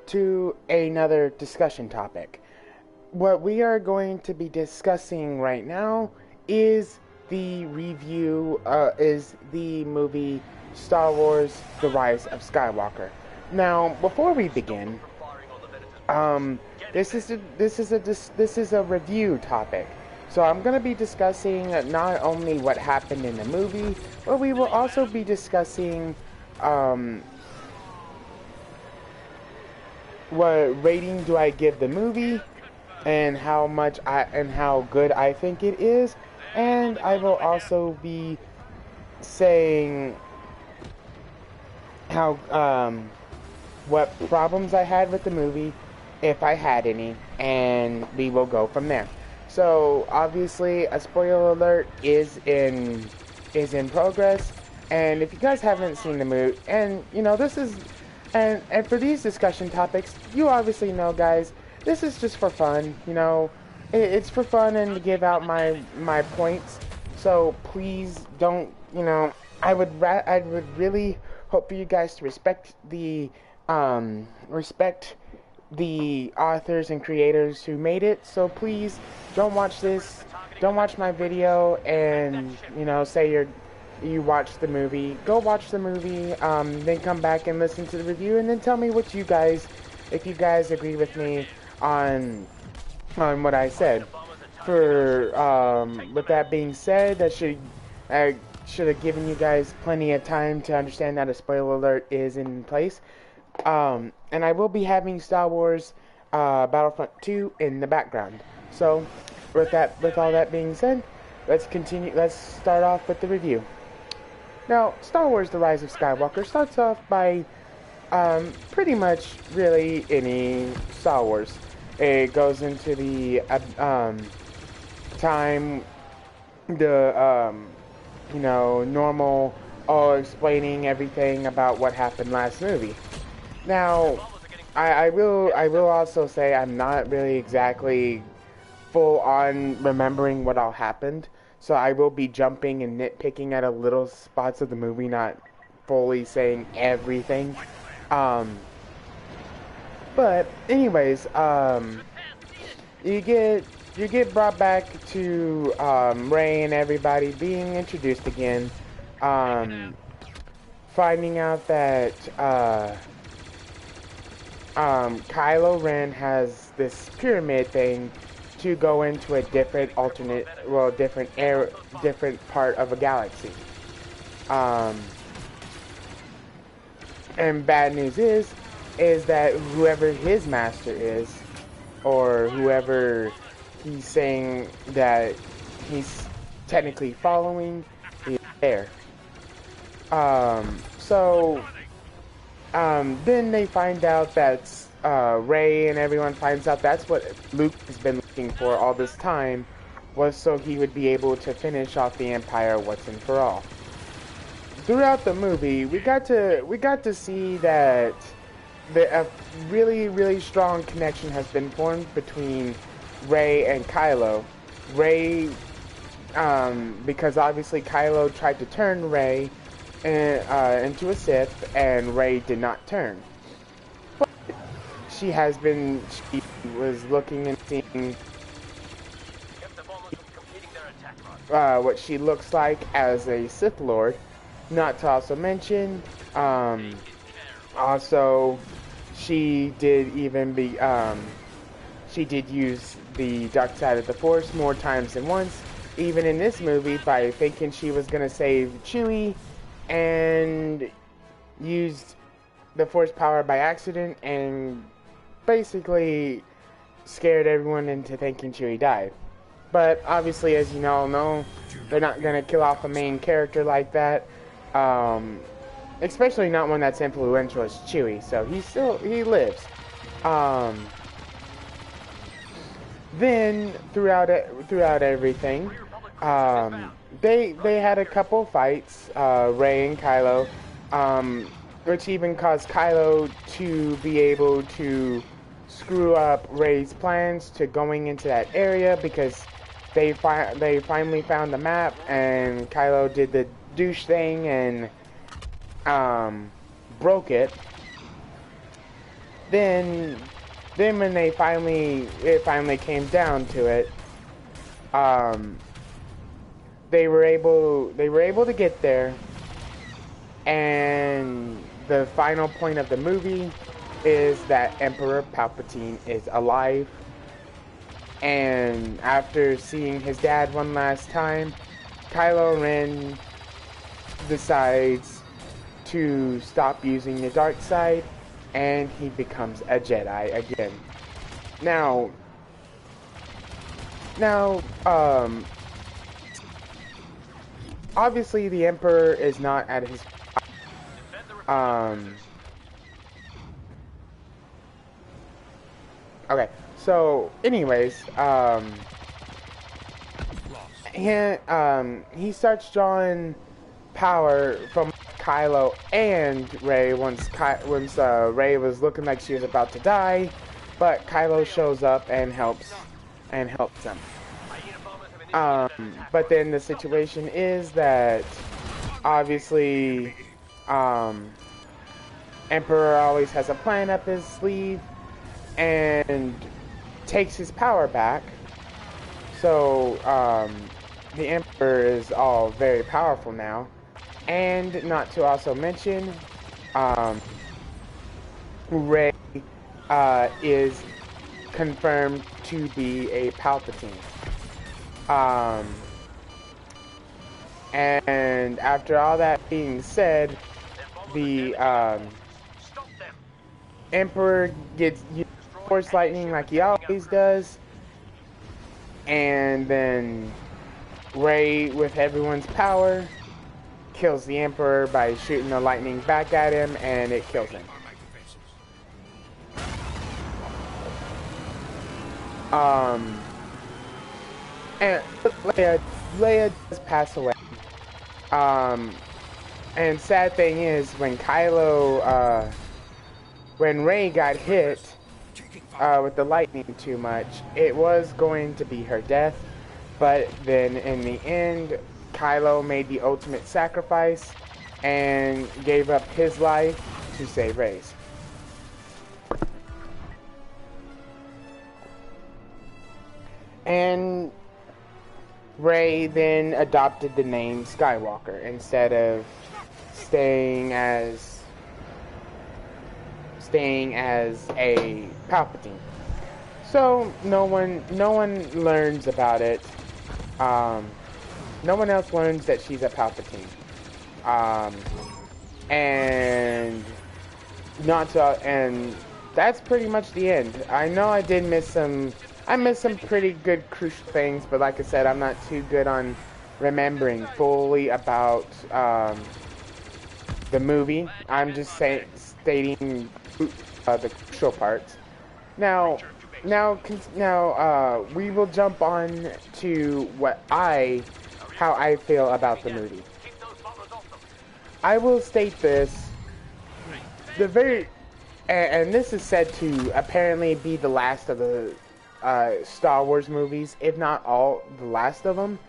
to another discussion topic. What we are going to be discussing right now is is the movie Star Wars: The Rise of Skywalker. Now, before we begin, um, this is a review topic. So I'm going to be discussing not only what happened in the movie, but we will also be discussing um, what rating do I give the movie, and how good I think it is, and I will also be saying how what problems I had with the movie, if I had any, and we will go from there. So obviously, a spoiler alert is in progress, and if you guys haven't seen the movie, and this is, and for these discussion topics, you obviously know, guys, this is just for fun. It's for fun and to give out my points. So please don't. I would really hope for you guys to respect the authors and creators who made it. So please don't watch this. Don't watch my video and say you watched the movie. Go watch the movie. Then come back and listen to the review, and then tell me what you guys, if you guys agree with me on what I said. With that being said, I should have given you guys plenty of time to understand that a spoiler alert is in place. And I will be having Star Wars Battlefront 2 in the background. So, with all that being said, let's continue. Let's start off with the review. Now, Star Wars: The Rise of Skywalker starts off by pretty much really any Star Wars. It goes into the time, the normal, explaining everything about what happened last movie. Now, I will also say I'm not really exactly full on remembering what all happened, so I will be jumping and nitpicking at a little spots of the movie, not fully saying everything. But anyways, you get brought back to Rey and everybody being introduced again, finding out that Kylo Ren has this pyramid thing to go into a different different part of a galaxy. And bad news is that whoever his master is, or whoever he's saying that he's technically following, is there. Then they find out that Rey and everyone finds out that's what Luke has been looking for all this time, was so he would be able to finish off the Empire once and for all. Throughout the movie, we got to see that a really strong connection has been formed between Rey and Kylo. Rey, because obviously Kylo tried to turn Rey into a Sith, and Rey did not turn. But she was looking and seeing what she looks like as a Sith Lord. Not to also mention, also she did use the dark side of the Force more times than once, even in this movie, by thinking she was gonna save Chewie, and used the Force power by accident, and basically scared everyone into thinking Chewie died. But obviously, as you all know, they're not gonna kill off a main character like that, especially not one that's influential as Chewie. So he lives. Then throughout everything, they had a couple fights, Rey and Kylo, which even caused Kylo to be able to screw up Rey's plans to going into that area, because they finally found the map, and Kylo did the douche thing and broke it. then when it finally came down to it, they were able to get there, and the final point of the movie is that Emperor Palpatine is alive. And after seeing his dad one last time, Kylo Ren decides to stop using the dark side, and he becomes a Jedi again. Now, obviously the Emperor is not at his okay, so anyways, he starts drawing power from Kylo and Rey once Rey was looking like she was about to die, but Kylo shows up and helps them. But then the situation is that obviously Emperor always has a plan up his sleeve and takes his power back. So the Emperor is all very powerful now. And not to also mention, Rey is confirmed to be a Palpatine. And after all that being said, the Emperor gets Force Lightning like he always does, and then Rey, with everyone's power, kills the Emperor by shooting the lightning back at him, and it kills him. And Leia does pass away. And sad thing is, when when Rey got hit with the lightning too much, it was going to be her death. But then in the end, Kylo made the ultimate sacrifice and gave up his life to save Rey's. And Rey then adopted the name Skywalker instead of staying as a Palpatine. So no one learns about it. No one else learns that she's a Palpatine. And that's pretty much the end. I know I did miss some. I missed some pretty good crucial things, but like I said, I'm not too good on remembering fully about the movie. I'm just stating the crucial parts. Now, we will jump on to how I feel about the movie. I will state this: and this is said to apparently be the last of the Star Wars movies, if not all, the last of them.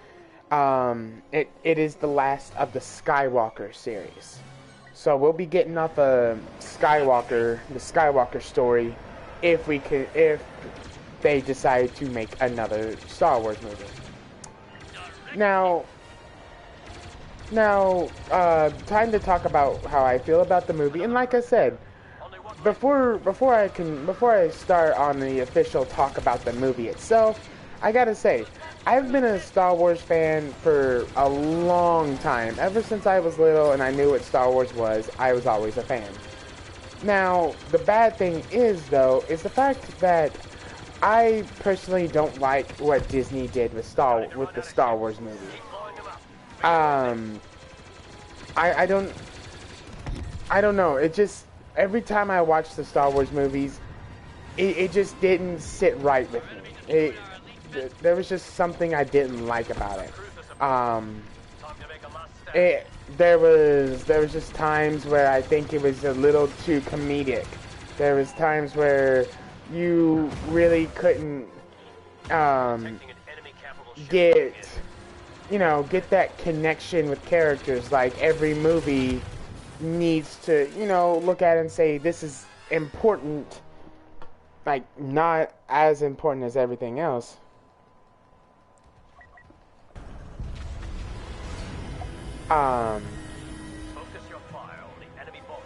It is the last of the Skywalker series. So we'll be getting off the Skywalker story, if they decide to make another Star Wars movie. Now, time to talk about how I feel about the movie. And like I said, before I start on the official talk about the movie itself, I gotta say, I've been a Star Wars fan for a long time. Ever since I was little and I knew what Star Wars was, I was always a fan. Now, the bad thing is the fact that I personally don't like what Disney did with the Star Wars movie. I don't know. It just, every time I watch the Star Wars movies, it just didn't sit right with me. There was just something I didn't like about it. There was just times where I think it was a little too comedic. There was times where you really couldn't get that connection with characters. Like, every movie needs to, look at it and say, this is important like not as important as everything else. Um, Focus your fire on the enemy force.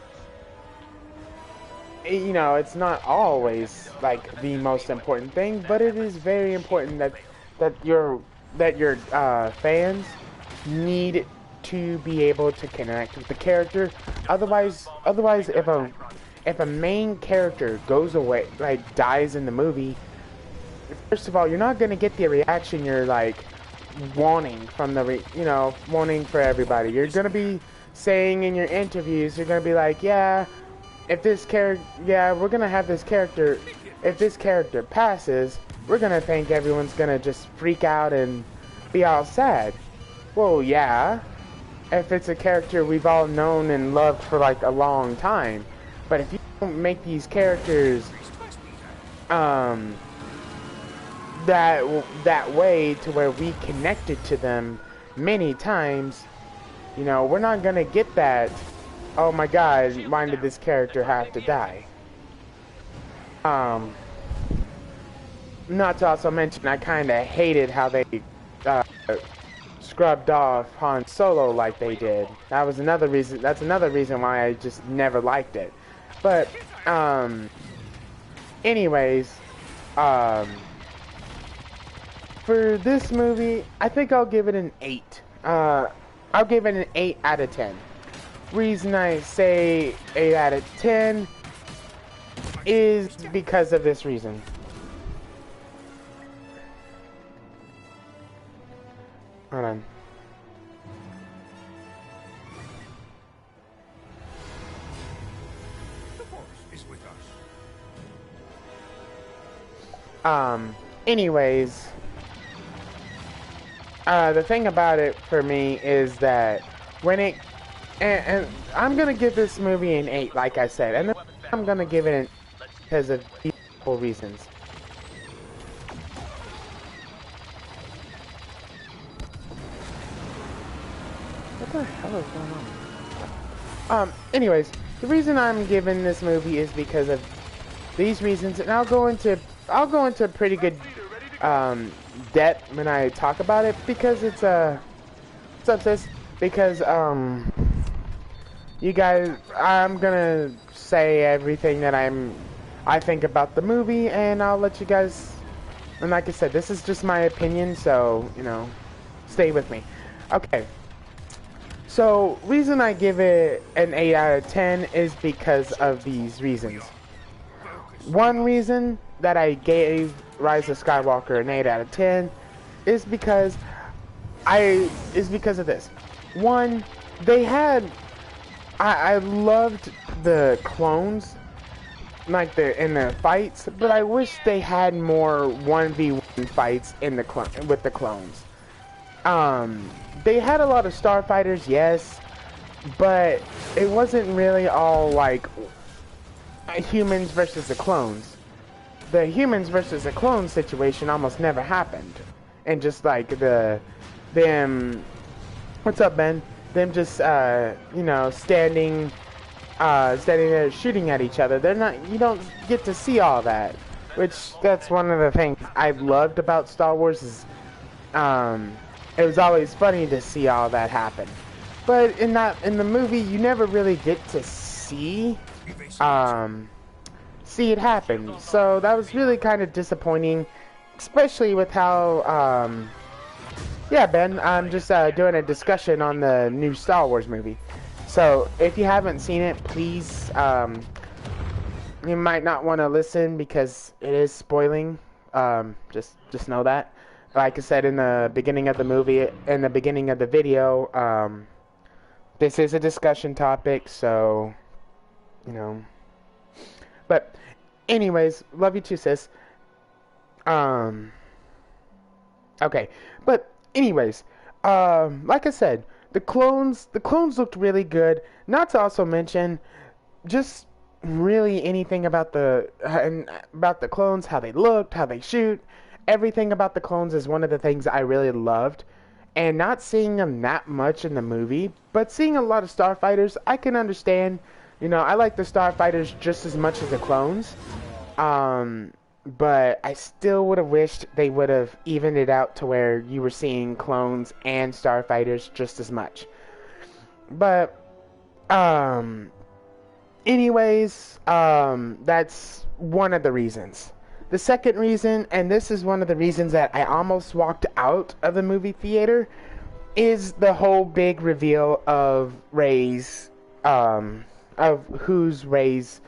you know, it's not always like the most important thing, but it is very important that your fans need to be able to connect with the character. Otherwise, if a main character goes away, like dies in the movie, first of all, you're not gonna get the reaction you're like wanting from wanting for everybody. You're gonna be saying in your interviews, you're gonna be like, yeah, if this character, yeah, we're gonna have this character. If this character passes, we're gonna think everyone's gonna just freak out and be all sad. Well, yeah, if it's a character we've all known and loved for like a long time. But if you don't make these characters, that way to where we connected to them many times, you know, we're not gonna get that. Oh my God, why did this character have to die? Not to also mention, I kind of hated how they scrubbed off Han Solo like they did. That was another reason. That's another reason why I just never liked it. But anyways, for this movie, I think I'll give it an 8. I'll give it an 8 out of 10. Reason I say 8 out of 10 is because of this reason. Hold on. The force is with us. Anyways, the thing about it for me is that when it, and I'm gonna give this movie an 8, like I said, and I'm gonna give it an because of multiple reasons. What the hell is going on? Anyways, the reason I'm giving this movie is because of these reasons, and I'll go into pretty good depth when I talk about it, because it's what's up, sis? Because you guys, I'm gonna say everything that I think about the movie, and I'll let you guys. And like I said, this is just my opinion, so you know, stay with me. Okay. So, reason I give it an 8 out of 10 is because of these reasons. One reason that I gave Rise of Skywalker an 8 out of 10 is because of this. One, they had I loved the clones, like in the fights, but I wish they had more 1v1 fights in with the clones. They had a lot of starfighters, yes, but it wasn't really all like humans versus the clones. The humans versus the clone situation almost never happened, and just like them, what's up, Ben? Them just you know, standing there shooting at each other. You don't get to see all that, which that's one of the things I loved about Star Wars is it was always funny to see all that happen. But in the movie, you never really get to see it happen. So that was really kind of disappointing, especially with how yeah, Ben, I'm just doing a discussion on the new Star Wars movie. So if you haven't seen it, please, you might not want to listen because it is spoiling. Just know that. Like I said in the beginning of the movie, in the beginning of the video, this is a discussion topic, so, you know. But, anyways, love you too, sis. Okay, but, anyways, like I said, the clones looked really good. Not to also mention, just really anything about the clones, how they looked, how they shoot. Everything about the clones is one of the things I really loved. And not seeing them that much in the movie, but seeing a lot of starfighters, I can understand. You know, I like the starfighters just as much as the clones. But I still would have wished they would have evened it out to where you were seeing clones and starfighters just as much. But, anyways, that's one of the reasons. The second reason, and this is one of the reasons that I almost walked out of the movie theater, is the whole big reveal of Rey's, of who's Rey's,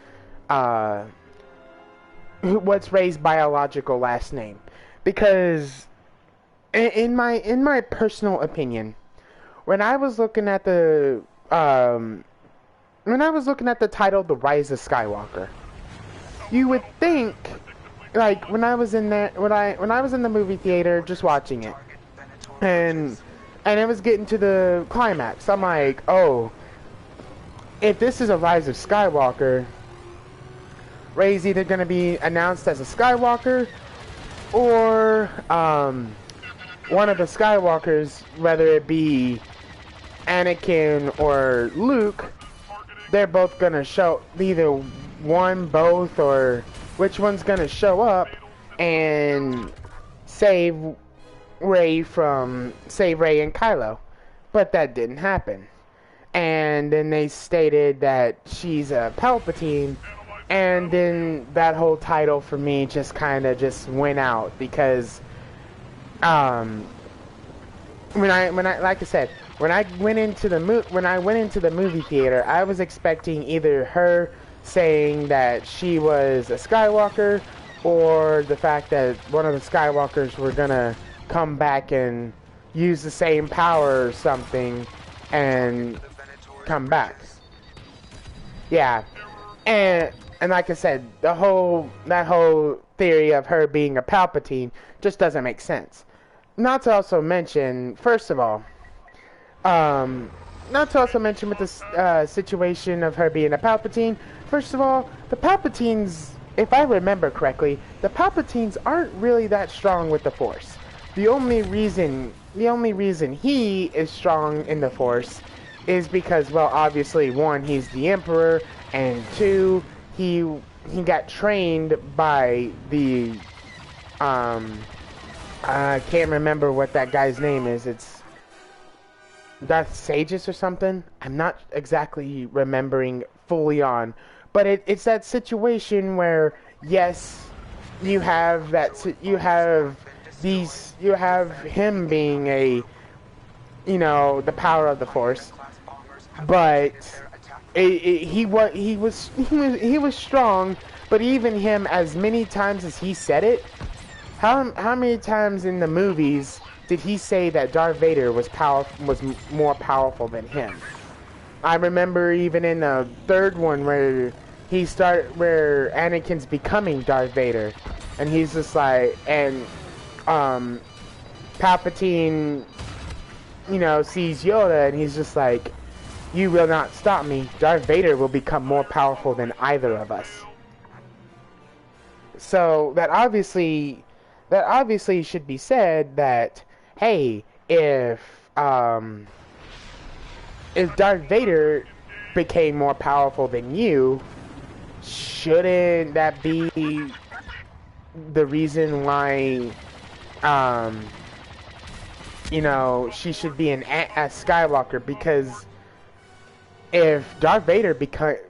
what's Rey's biological last name. Because, in my personal opinion, when I was looking at the title, The Rise of Skywalker, you would think, like, when I was in the movie theater just watching it, and it was getting to the climax, I'm like, oh, if this is a Rise of Skywalker, Rey's either going to be announced as a Skywalker, or one of the Skywalkers, whether it be Anakin or Luke, they're both going to show, either one, both, or which one's going to show up and save Rey and Kylo. But that didn't happen. And then they stated that she's a Palpatine, and then that whole title for me just kind of just went out, because when I like I said, when I went into the movie theater, I was expecting either her saying that she was a Skywalker, or the fact that one of the Skywalkers were gonna come back and use the same power or something and come back. Yeah. And like I said, that whole theory of her being a Palpatine just doesn't make sense. Not to also mention, first of all, with this situation of her being a Palpatine, first of all, the Palpatines, if I remember correctly, the Palpatines aren't really that strong with the Force. The only reason he is strong in the Force is because, well, obviously, one, he's the Emperor, and two, he got trained by the I can't remember what that guy's name is. It's Darth Sages or something. I'm not exactly remembering fully on, but it's that situation where, yes, you have him being a, the power of the Force, but he was strong. But even him, as many times as he said it, how many times in the movies did he say that Darth Vader was more powerful than him? I remember even in the third one where Anakin's becoming Darth Vader, and he's just like, and Palpatine, sees Yoda, and he's just like, "You will not stop me. Darth Vader will become more powerful than either of us." So that obviously should be said that, hey, if Darth Vader became more powerful than you, shouldn't that be the reason why she should be a Skywalker? Because if Darth Vader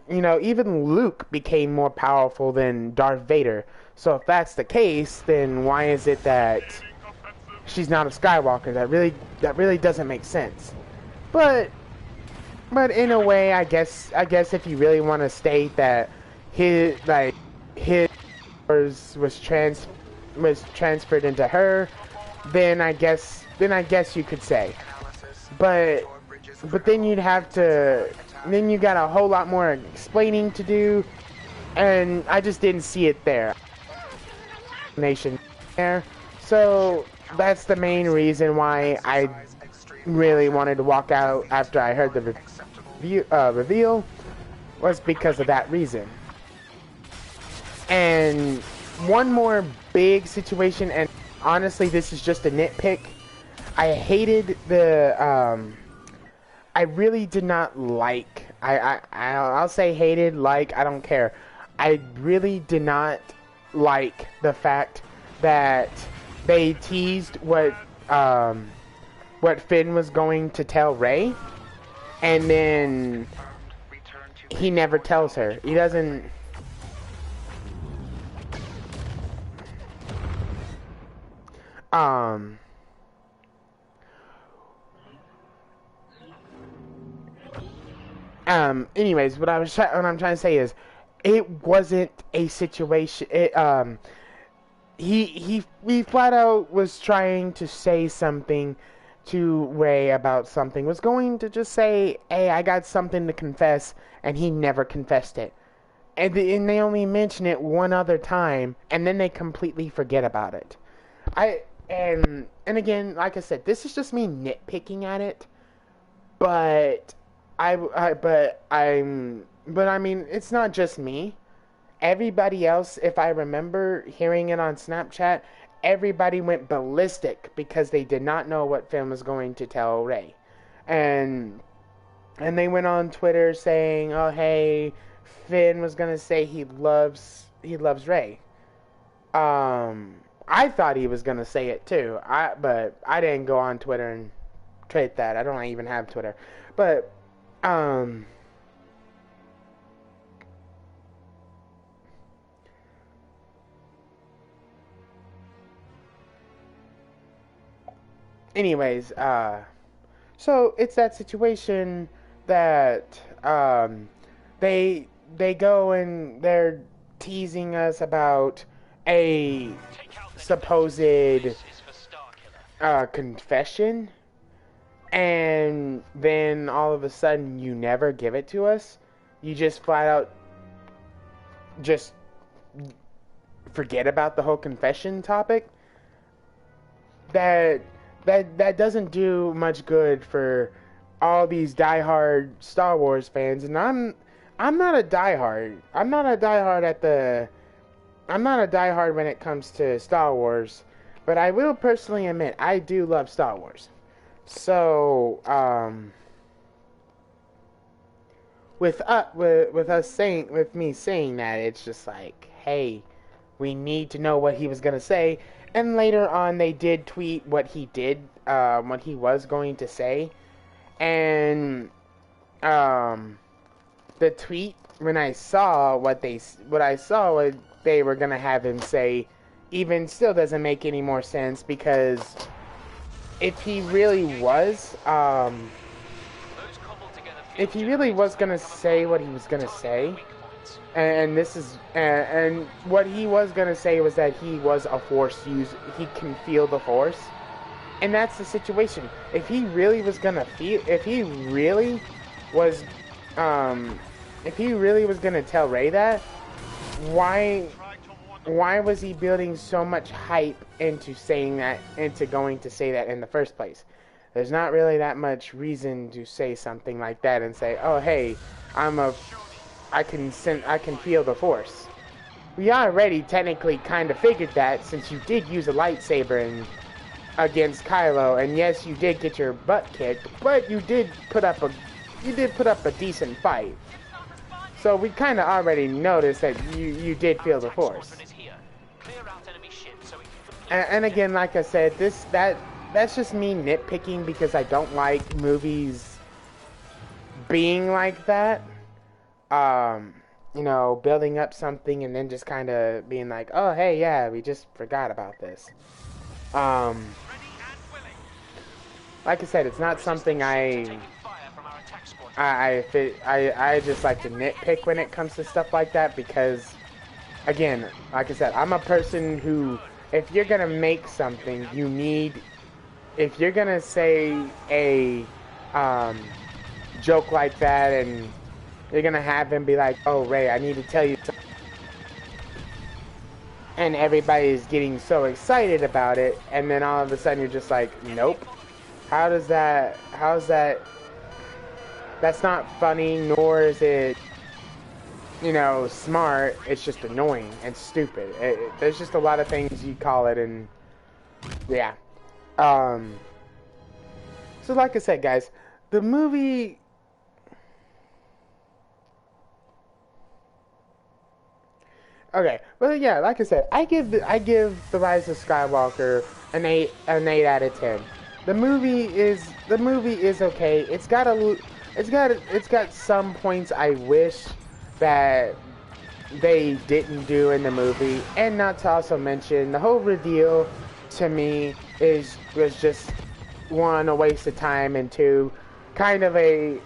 even Luke became more powerful than Darth Vader. So if that's the case, then why is it that she's not a Skywalker? That really doesn't make sense. But in a way, I guess if you really want to state that his was transferred into her, then I guess you could say. But then you got a whole lot more explaining to do, and I just didn't see it there. So that's the main reason why I really wanted to walk out after I heard the reveal, was because of that reason. And one more big situation, and honestly this is just a nitpick, I hated I really did not like, I'll say hated, like, I don't care. I really did not like the fact that they teased what Finn was going to tell Rey, and then he never tells her. He doesn't. Anyways, what I'm trying to say is, it wasn't a situation. He flat out was trying to say something to Rey about something. Was going to just say, "Hey, I got something to confess," and he never confessed it. And they only mention it one other time, and then they completely forget about it. And again, like I said, this is just me nitpicking at it, but I mean, it's not just me. Everybody else, if I remember hearing it on Snapchat, everybody went ballistic because they did not know what Finn was going to tell Rey. And they went on Twitter saying, "Oh, hey, Finn was going to say he loves Rey." I thought he was going to say it too. But I didn't go on Twitter and tweet that. I don't even have Twitter. But anyways, so it's that situation that they go and they're teasing us about a supposed confession, and then all of a sudden you never give it to us. You just flat out just forget about the whole confession topic. That doesn't do much good for all these diehard Star Wars fans, and I'm not a diehard. I'm not a diehard when it comes to Star Wars, but I will personally admit I do love Star Wars. So with me saying that, it's just like, hey, we need to know what he was gonna say. And later on, they did tweet what he was going to say, and the tweet, when I saw what they were gonna have him say, even still doesn't make any more sense, because if he really was gonna say what he was gonna say, and what he was gonna say was that he was a Force user, he can feel the Force, and that's the situation. If he really was gonna tell Rey that, why was he building so much hype into going to say that in the first place? There's not really that much reason to say something like that and say, "Oh, hey, I can feel the Force." We already technically kind of figured that, since you did use a lightsaber against Kylo, and yes, you did get your butt kicked, but you did put up a decent fight. So we kind of already noticed that you did feel the Force. And again, like I said, that's just me nitpicking, because I don't like movies being like that. Building up something and then just kind of being like, "Oh, hey, yeah, we just forgot about this." Like I said, it's not something I just like to nitpick when it comes to stuff like that, because, again, like I said, I'm a person who, if you're gonna make something, if you're gonna say a joke like that, and you're gonna have him be like, "Oh, Rey, I need to tell you something," and everybody's getting so excited about it, and then all of a sudden you're just like, "Nope. How's that? That's not funny, nor is it, smart. It's just annoying and stupid." There's just a lot of things you call it, and yeah. So like I said, guys, the movie, Okay, well, yeah, like I said, I give the Rise of Skywalker an 8 out of 10. The movie is okay. It's got some points I wish that they didn't do in the movie, and not to also mention the whole reveal to me was just one, a waste of time, and two, kind of a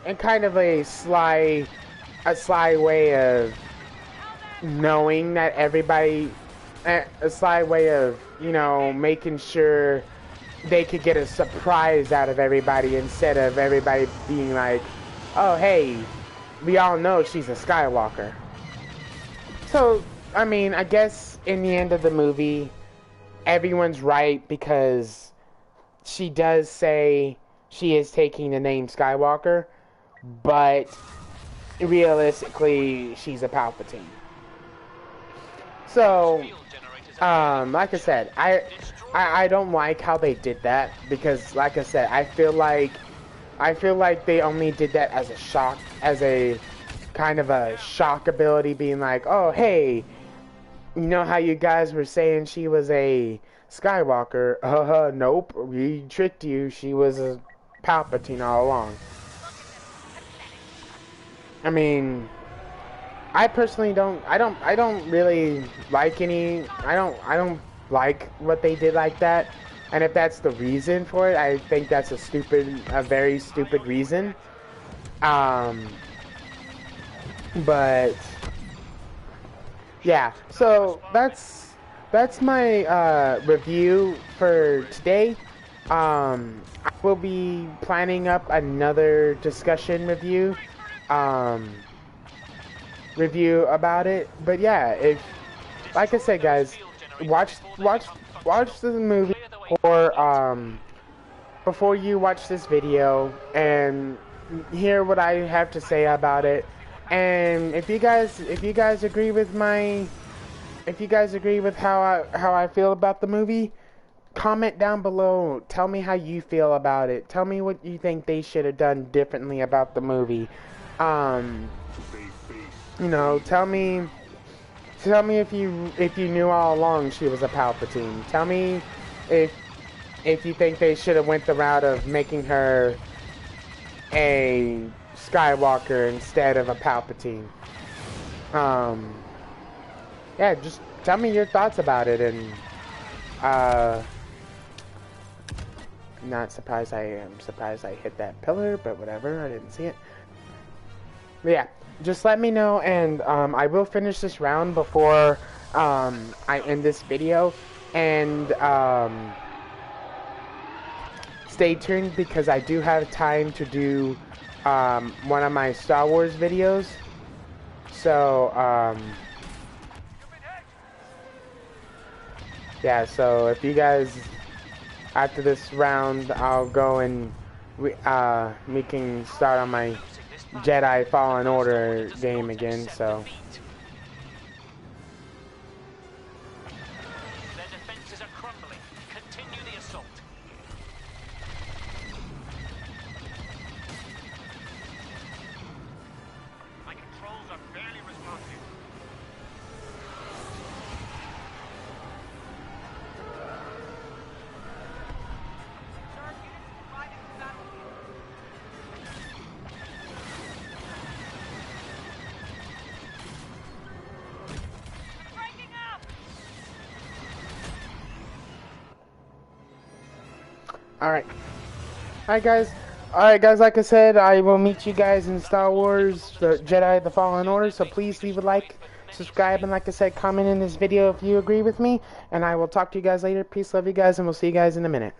sly way of knowing that everybody, a sly way of, you know, making sure they could get a surprise out of everybody instead of everybody being like, oh, hey, we all know she's a Skywalker. So, I mean, I guess in the end of the movie, everyone's right because she does say she is taking the name Skywalker, but realistically, she's a Palpatine. So, like I said, I don't like how they did that because, like I said, I feel like they only did that as a shock, as a kind of a shock ability, being like, oh, hey, you know how you guys were saying she was a Skywalker? Nope, we tricked you. She was a Palpatine all along. I mean, I personally I don't really like I don't like what they did like that. And if that's the reason for it, I think that's a very stupid reason. But yeah, so that's my review for today. I will be planning up another discussion review about it. But yeah, like I said, guys, watch the movie before you watch this video and hear what I have to say about it. And if you guys agree with how I feel about the movie, comment down below. Tell me how you feel about it. Tell me what you think they should have done differently about the movie. You know, tell me if you knew all along she was a Palpatine. Tell me if you think they should have went the route of making her a Skywalker instead of a Palpatine. Yeah, just tell me your thoughts about it, and I'm surprised I hit that pillar, but whatever, I didn't see it. But yeah, just let me know, and I will finish this round before I end this video, and stay tuned because I do have time to do one of my Star Wars videos. So yeah, so if you guys, after this round, I'll go and we can start on my Jedi Fallen Order game again. So Their defenses are crumbling. Continue the assault. My controls are barely responsive. Alright, guys, like I said, I will meet you guys in Star Wars Jedi The Fallen Order, so please leave a like, subscribe, and like I said, comment in this video if you agree with me, and I will talk to you guys later. Peace, love you guys, and we'll see you guys in a minute.